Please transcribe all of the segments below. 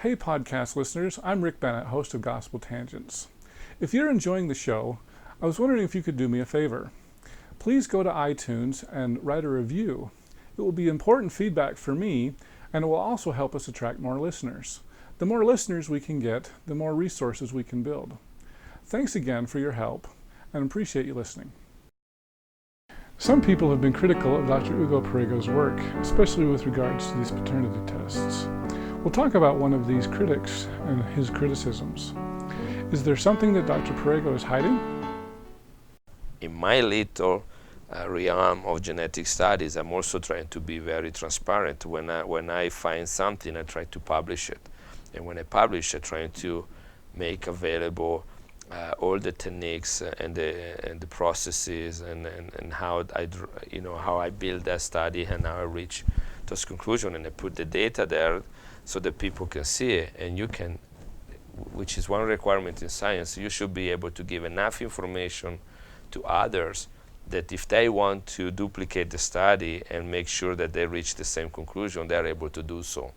Hey podcast listeners, I'm Rick Bennett, host of Gospel Tangents. If you're enjoying the show, I was wondering if you could do me a favor. Please go to iTunes and write a review. It will be important feedback for me, and it will also help us attract more listeners. The more listeners we can get, the more resources we can build. Thanks again for your help, and appreciate you listening. Some people have been critical of Dr. Ugo Perego's work, especially with regards to these paternity tests. We'll talk about one of these critics and his criticisms. Is there something that Dr. Perego is hiding? In my little realm of genetic studies, I'm also trying to be very transparent. When I find something, I try to publish it. And when I publish, I try to make available all the techniques and the processes and how I build that study and how I reach those conclusions, and I put the data there so that people can see it, and you can, which is one requirement in science, you should be able to give enough information to others that if they want to duplicate the study and make sure that they reach the same conclusion, they're able to do so,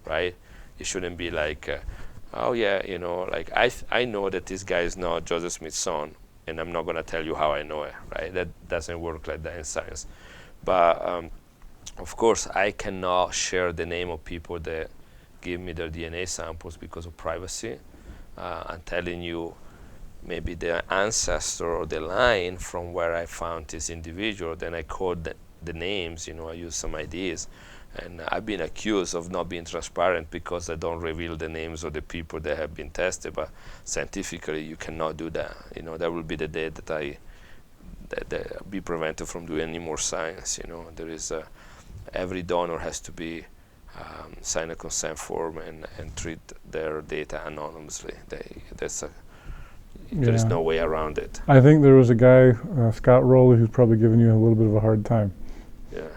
right? It shouldn't be like oh yeah, like I know that this guy is not Joseph Smith's son, and I'm not going to tell you how I know it, right? That doesn't work like that in science. But of course, I cannot share the name of people that give me their DNA samples because of privacy. I'm telling you maybe the ancestor or the line from where I found this individual, then I code the names, I use some IDs. And I've been accused of not being transparent because I don't reveal the names of the people that have been tested, but scientifically you cannot do that. That will be the day that I be prevented from doing any more science. There is every donor has to be sign a consent form and treat their data anonymously. There is no way around it. I think there was a guy, Scott Rowley, who's probably giving you a little bit of a hard time. Yeah,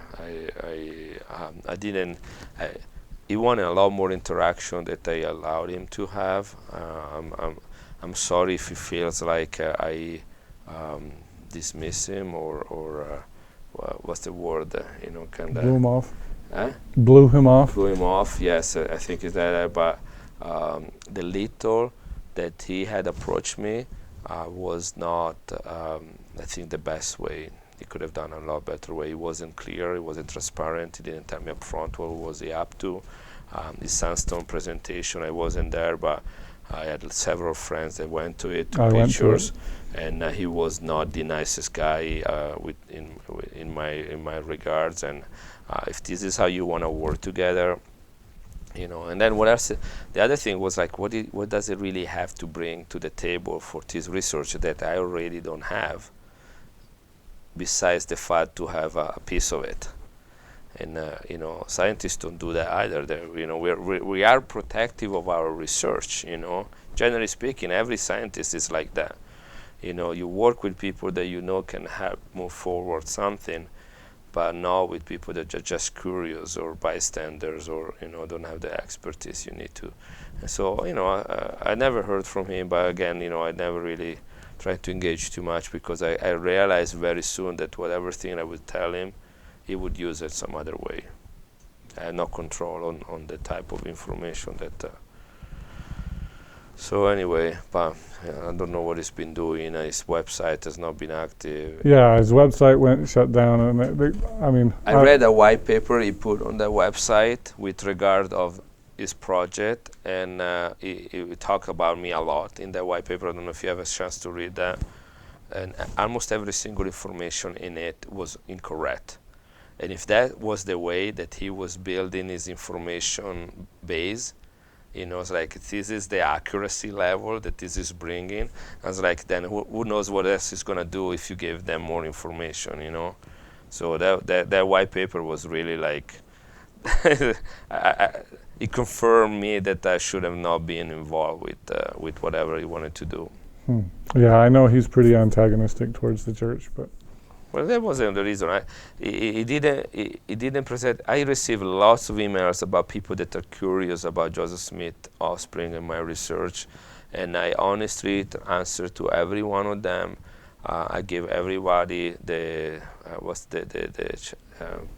I didn't. He wanted a lot more interaction that I allowed him to have. I'm sorry if he feels like I dismiss him or what's the word? Kind of blew him off. Huh? Blew him off. Blew him off. Yes, I think it's that. But the little that he had approached me was not, I think, the best way. He could have done a lot better way. He wasn't clear, he wasn't transparent, he didn't tell me up front what was he up to. His Sunstone presentation, I wasn't there, but I had several friends that went to it, took pictures, and he was not the nicest guy in my regards. And if this is how you want to work together, and then what else? The other thing was like, what does it really have to bring to the table for this research that I already don't have, besides the fact to have a piece of it? And scientists don't do that either. We are protective of our research. Generally speaking, every scientist is like that. You work with people that can help move forward something, but not with people that are just curious or bystanders or don't have the expertise you need to. And so I never heard from him, but again I never really tried to engage too much because I realized very soon that whatever thing I would tell him, he would use it some other way. I had no control on the type of information that. So anyway, but I don't know what he's been doing. His website has not been active. Yeah, his website shut down, and I read a white paper he put on the website with regard of his project, and he talked about me a lot in that white paper. I don't know if you have a chance to read that. And almost every single information in it was incorrect. And if that was the way that he was building his information base, it's like this is the accuracy level that this is bringing. I was like, then who knows what else he's gonna do if you give them more information, So that white paper was really like, it confirmed me that I should have not been involved with whatever he wanted to do. Yeah, I know he's pretty antagonistic towards the church, but. Well, that wasn't the reason. He didn't present. I received lots of emails about people that are curious about Joseph Smith offspring and my research, and I honestly answered to every one of them. I gave everybody the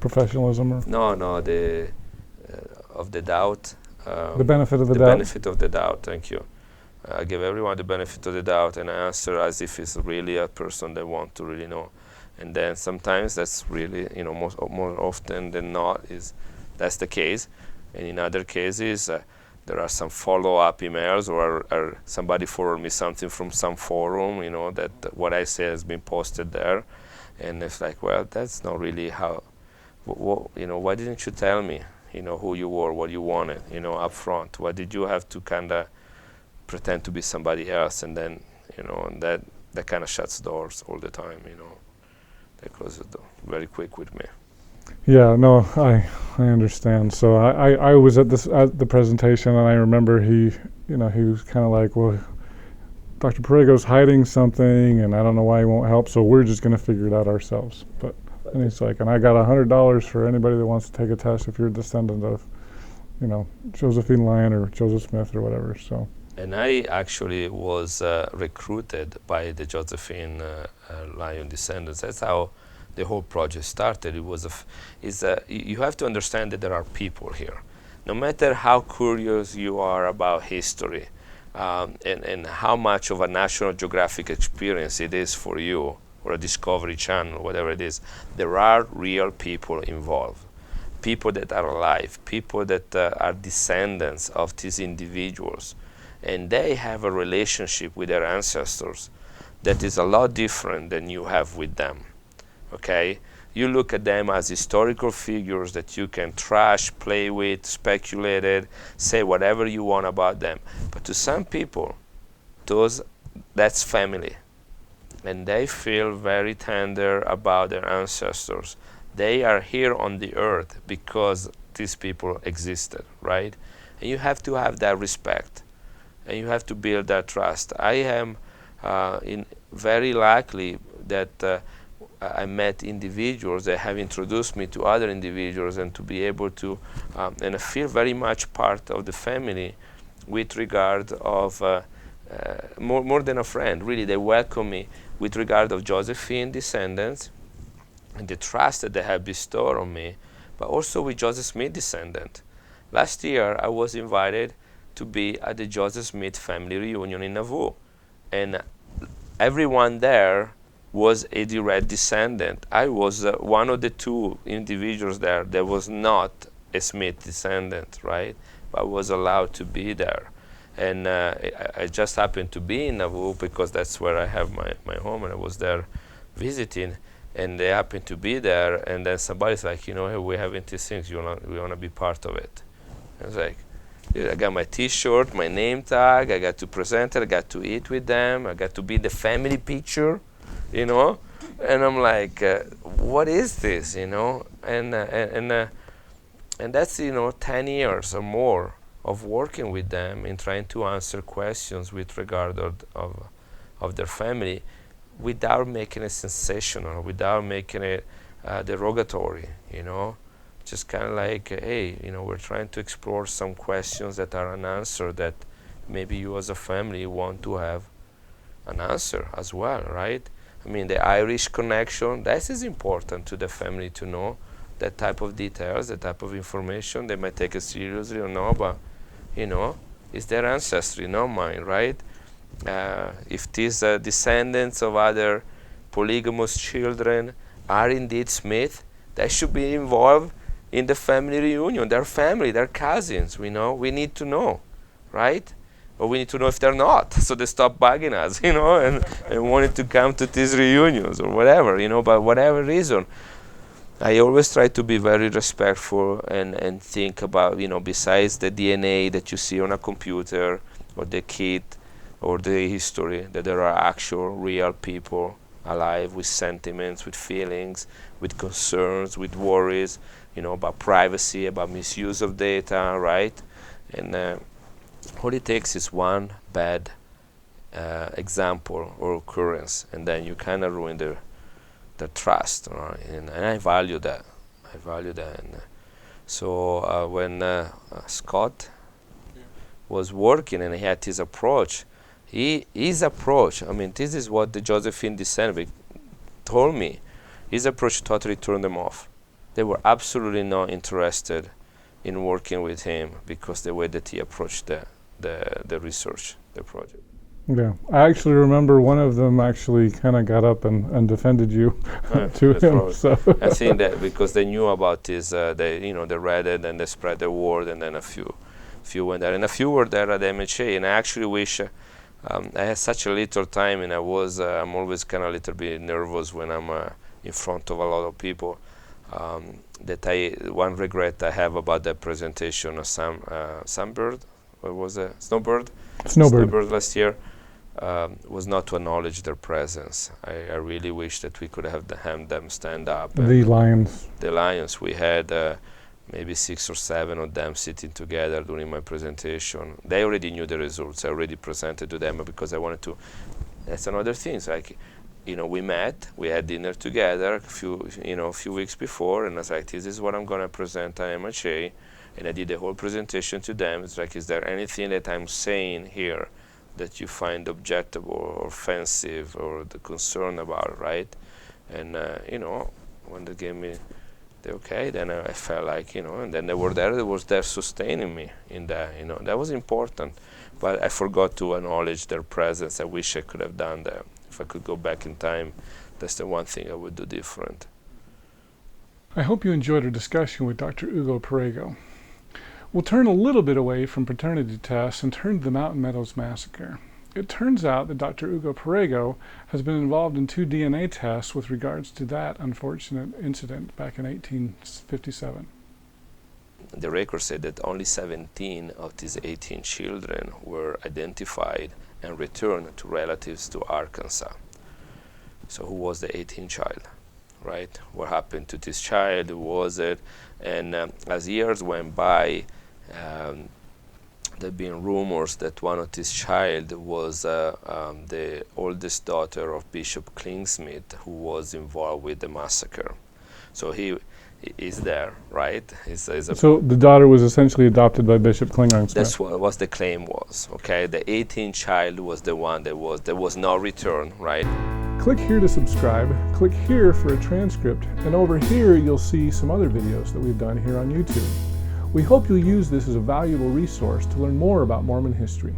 professionalism. No, the of the doubt. the benefit of the the doubt. benefit of the doubt. Thank you. I give everyone the benefit of the doubt and I answer as if it's really a person they want to really know. And then sometimes that's really, more often than not that's the case. And in other cases, there are some follow-up emails or somebody forwarded me something from some forum, that what I say has been posted there. And it's like, well, that's not really how, why didn't you tell me, who you were, what you wanted, up front? Why did you have to kind of pretend to be somebody else? And then, and that kind of shuts doors all the time, They close the door very quick with me. Yeah, no, I understand. So I was at the presentation, and I remember he was kind of like, well, Dr. Perego's hiding something, and I don't know why he won't help, so we're just going to figure it out ourselves. And he's like, and I got $100 for anybody that wants to take a test if you're a descendant of, Josephine Lyon or Joseph Smith or whatever. So. And I actually was recruited by the Josephine Lyon descendants. That's how the whole project started. You have to understand that there are people here. No matter how curious you are about history and how much of a National Geographic experience it is for you, or a Discovery Channel, whatever it is, there are real people involved. People that are alive, people that are descendants of these individuals. And they have a relationship with their ancestors that is a lot different than you have with them. Okay? You look at them as historical figures that you can trash, play with, speculate it, say whatever you want about them. But to some people, that's family. And they feel very tender about their ancestors. They are here on the earth because these people existed, right? And you have to have that respect. And you have to build that trust. I am very likely that I met individuals that have introduced me to other individuals, and to be able to, and I feel very much part of the family with regard of more than a friend. Really, they welcome me with regard of Josephine descendants and the trust that they have bestowed on me, but also with Joseph Smith descendant. Last year, I was invited to be at the Joseph Smith family reunion in Nauvoo, and everyone there was a direct descendant. I was one of the two individuals there that was not a Smith descendant, right? But I was allowed to be there. And I just happened to be in Nauvoo because that's where I have my home, and I was there visiting, and they happened to be there, and then somebody's like, hey, we're having these things, we want to be part of it. I was like, I got my t-shirt, my name tag, I got to present it, I got to eat with them, I got to be in the family picture, and I'm like, what is this, and that's 10 years or more of working with them and trying to answer questions with regard of their family without making it sensational, without making it derogatory, just kind of like, hey, we're trying to explore some questions that are unanswered that maybe you as a family want to have an answer as well, right? I mean, the Irish connection, that is important to the family to know, that type of details, that type of information. They might take it seriously or no, but, it's their ancestry, not mine, right? If these descendants of other polygamous children are indeed Smith, they should be involved in the family reunion. They're family, they're cousins, we need to know, right? Or we need to know if they're not, so they stop bugging us, and wanted to come to these reunions or whatever, but whatever reason. I always try to be very respectful and think about, besides the DNA that you see on a computer or the kit or the history, that there are actual real people alive with sentiments, with feelings, with concerns, with worries, about privacy, about misuse of data, right? And all it takes is one bad example or occurrence, and then you kind of ruin the trust, right? And I value that. And so when Scott was working and he had his approach, his approach, this is what the Josephine descendant told me. His approach totally turned them off. They were absolutely not interested in working with him because the way that he approached the research, the project. Yeah, I actually remember one of them actually kind of got up and defended you to him. Right. So I think that because they knew about this, they read it and they spread the word, and then a few went there, and a few were there at MHA. And I actually wish I had such a little time, and I'm always kind of a little bit nervous when I'm in front of a lot of people. One regret I have about that presentation of Sunbird, what was it? Snowbird last year. Was not to acknowledge their presence. I really wish that we could have them stand up. The lions. The lions. We had maybe 6 or 7 of them sitting together during my presentation. They already knew the results. I already presented to them because I wanted to. That's another thing. It's like, we met, we had dinner together a few weeks before, and I was like, this is what I'm going to present at MHA, and I did the whole presentation to them. It's like, is there anything that I'm saying here that you find objectable or offensive or the concern about, right? And when they gave me the okay, then I felt like, and then they were there sustaining me in that, that was important. But I forgot to acknowledge their presence. I wish I could have done that. If I could go back in time, that's the one thing I would do different. I hope you enjoyed our discussion with Dr. Ugo Perego. We'll turn a little bit away from paternity tests and turn to the Mountain Meadows Massacre. It turns out that Dr. Ugo Perego has been involved in 2 DNA tests with regards to that unfortunate incident back in 1857. The record said that only 17 of these 18 children were identified and returned to relatives to Arkansas. So who was the 18th child, right? What happened to this child? Who was it? And as years went by, there have been rumors that one of this child was the oldest daughter of Bishop Klingsmith, who was involved with the massacre. So he is there, right? So the daughter was essentially adopted by Bishop Klingsmith. That's what the claim was, okay? The 18th child was the one there was no return, right? Click here to subscribe, click here for a transcript, and over here you'll see some other videos that we've done here on YouTube. We hope you'll use this as a valuable resource to learn more about Mormon history.